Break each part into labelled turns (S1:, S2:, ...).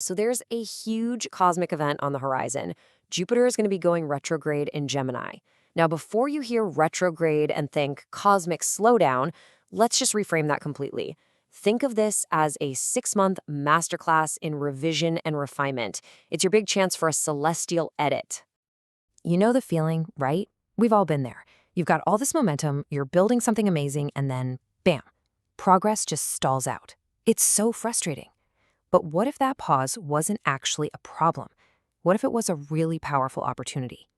S1: So there's a huge cosmic event on the horizon. Jupiter is going to be going retrograde in Gemini. Now, before you hear retrograde and think cosmic slowdown, let's just reframe that completely. Think of this as a 6-month masterclass in revision and refinement. It's your big chance for a celestial edit. You know the feeling, right? We've all been there. You've got all this momentum, you're building something amazing, and then, bam, progress just stalls out. It's so frustrating. But what if that pause wasn't actually a problem? What if it was a really powerful opportunity?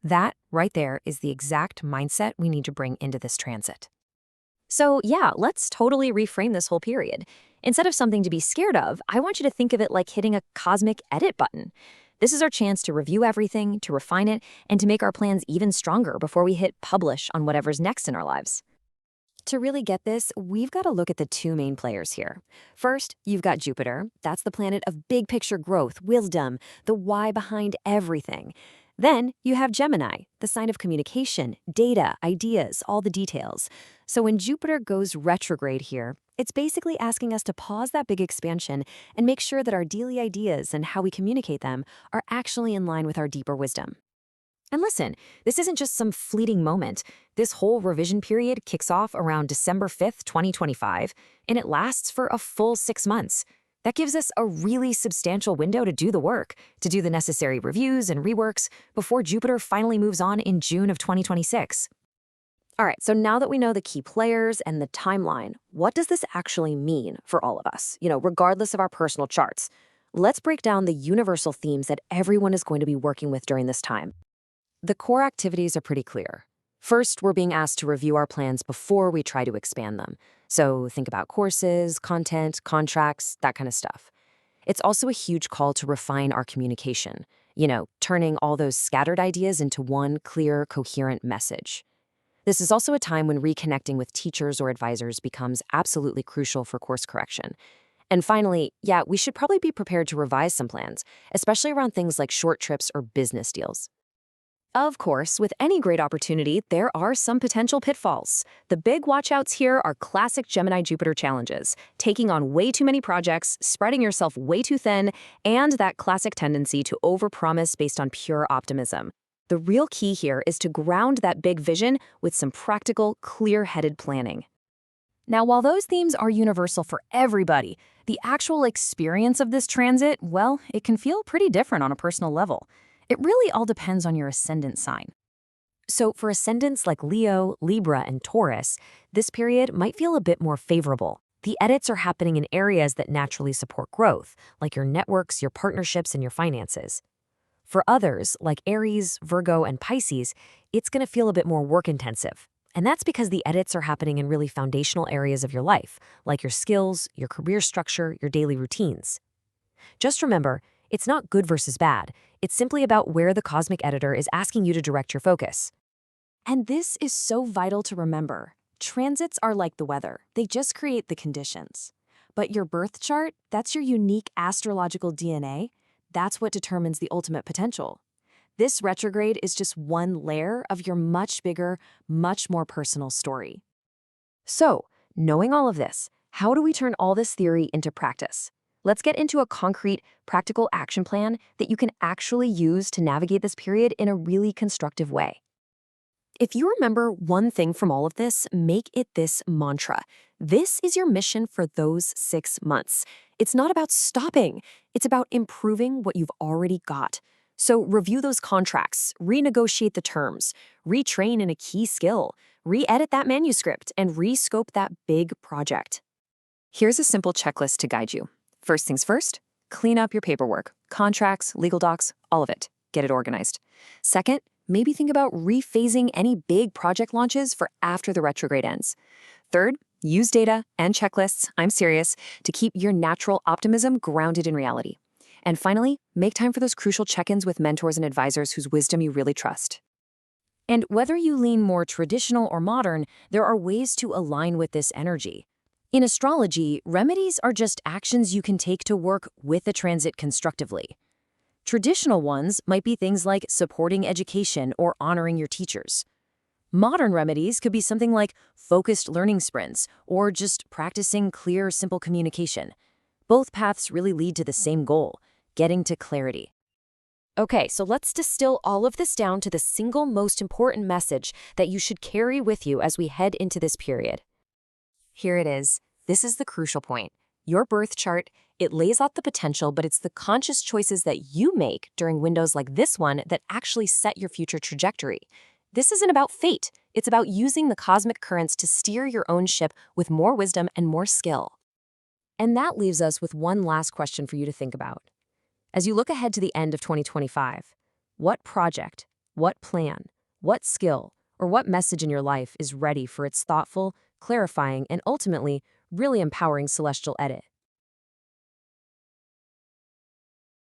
S1: That, right there, is the exact mindset we need to bring into this transit. So yeah, let's totally reframe this whole period. Instead of something to be scared of, I want you to think of it like hitting a cosmic edit button. This is our chance to review everything, to refine it, and to make our plans even stronger before we hit publish on whatever's next in our lives. To really get this, we've got to look at the two main players here. First, you've got Jupiter. That's the planet of big picture growth, wisdom, the why behind everything. Then you have Gemini, the sign of communication, data, ideas, all the details. So when Jupiter goes retrograde here, it's basically asking us to pause that big expansion and make sure that our daily ideas and how we communicate them are actually in line with our deeper wisdom. And listen, this isn't just some fleeting moment. This whole revision period kicks off around December 5th, 2025, and it lasts for a full 6 months. That gives us a really substantial window to do the work, to do the necessary reviews and reworks before Jupiter finally moves on in June of 2026. All right, so now that we know the key players and the timeline, what does this actually mean for all of us, regardless of our personal charts? Let's break down the universal themes that everyone is going to be working with during this time. The core activities are pretty clear. First, we're being asked to review our plans before we try to expand them. So think about courses, content, contracts, that kind of stuff. It's also a huge call to refine our communication, turning all those scattered ideas into one clear, coherent message. This is also a time when reconnecting with teachers or advisors becomes absolutely crucial for course correction. And finally, we should probably be prepared to revise some plans, especially around things like short trips or business deals. Of course, with any great opportunity, there are some potential pitfalls. The big watch-outs here are classic Gemini-Jupiter challenges, taking on way too many projects, spreading yourself way too thin, and that classic tendency to overpromise based on pure optimism. The real key here is to ground that big vision with some practical, clear-headed planning. Now, while those themes are universal for everybody, the actual experience of this transit, well, it can feel pretty different on a personal level. It really all depends on your ascendant sign. So for ascendants like Leo, Libra, and Taurus, this period might feel a bit more favorable. The edits are happening in areas that naturally support growth, like your networks, your partnerships, and your finances. For others, like Aries, Virgo, and Pisces, it's going to feel a bit more work-intensive. And that's because the edits are happening in really foundational areas of your life, like your skills, your career structure, your daily routines. Just remember, it's not good versus bad. It's simply about where the cosmic editor is asking you to direct your focus. And this is so vital to remember. Transits are like the weather. They just create the conditions. But your birth chart, that's your unique astrological DNA. That's what determines the ultimate potential. This retrograde is just one layer of your much bigger, much more personal story. So, knowing all of this, how do we turn all this theory into practice? Let's get into a concrete, practical action plan that you can actually use to navigate this period in a really constructive way. If you remember one thing from all of this, make it this mantra. This is your mission for those 6 months. It's not about stopping. It's about improving what you've already got. So review those contracts, renegotiate the terms, retrain in a key skill, re-edit that manuscript, and re-scope that big project. Here's a simple checklist to guide you. First things first, clean up your paperwork, contracts, legal docs, all of it. Get it organized. Second, maybe think about rephasing any big project launches for after the retrograde ends. Third, use data and checklists, I'm serious, to keep your natural optimism grounded in reality. And finally, make time for those crucial check-ins with mentors and advisors whose wisdom you really trust. And whether you lean more traditional or modern, there are ways to align with this energy. In astrology, remedies are just actions you can take to work with the transit constructively. Traditional ones might be things like supporting education or honoring your teachers. Modern remedies could be something like focused learning sprints or just practicing clear, simple communication. Both paths really lead to the same goal, getting to clarity. Okay, so let's distill all of this down to the single most important message that you should carry with you as we head into this period. Here it is. This is the crucial point. Your birth chart, it lays out the potential, but it's the conscious choices that you make during windows like this one that actually set your future trajectory. This isn't about fate. It's about using the cosmic currents to steer your own ship with more wisdom and more skill. And that leaves us with one last question for you to think about. As you look ahead to the end of 2025, what project, what plan, what skill, or what message in your life is ready for its thoughtful, clarifying, and ultimately really empowering celestial edit?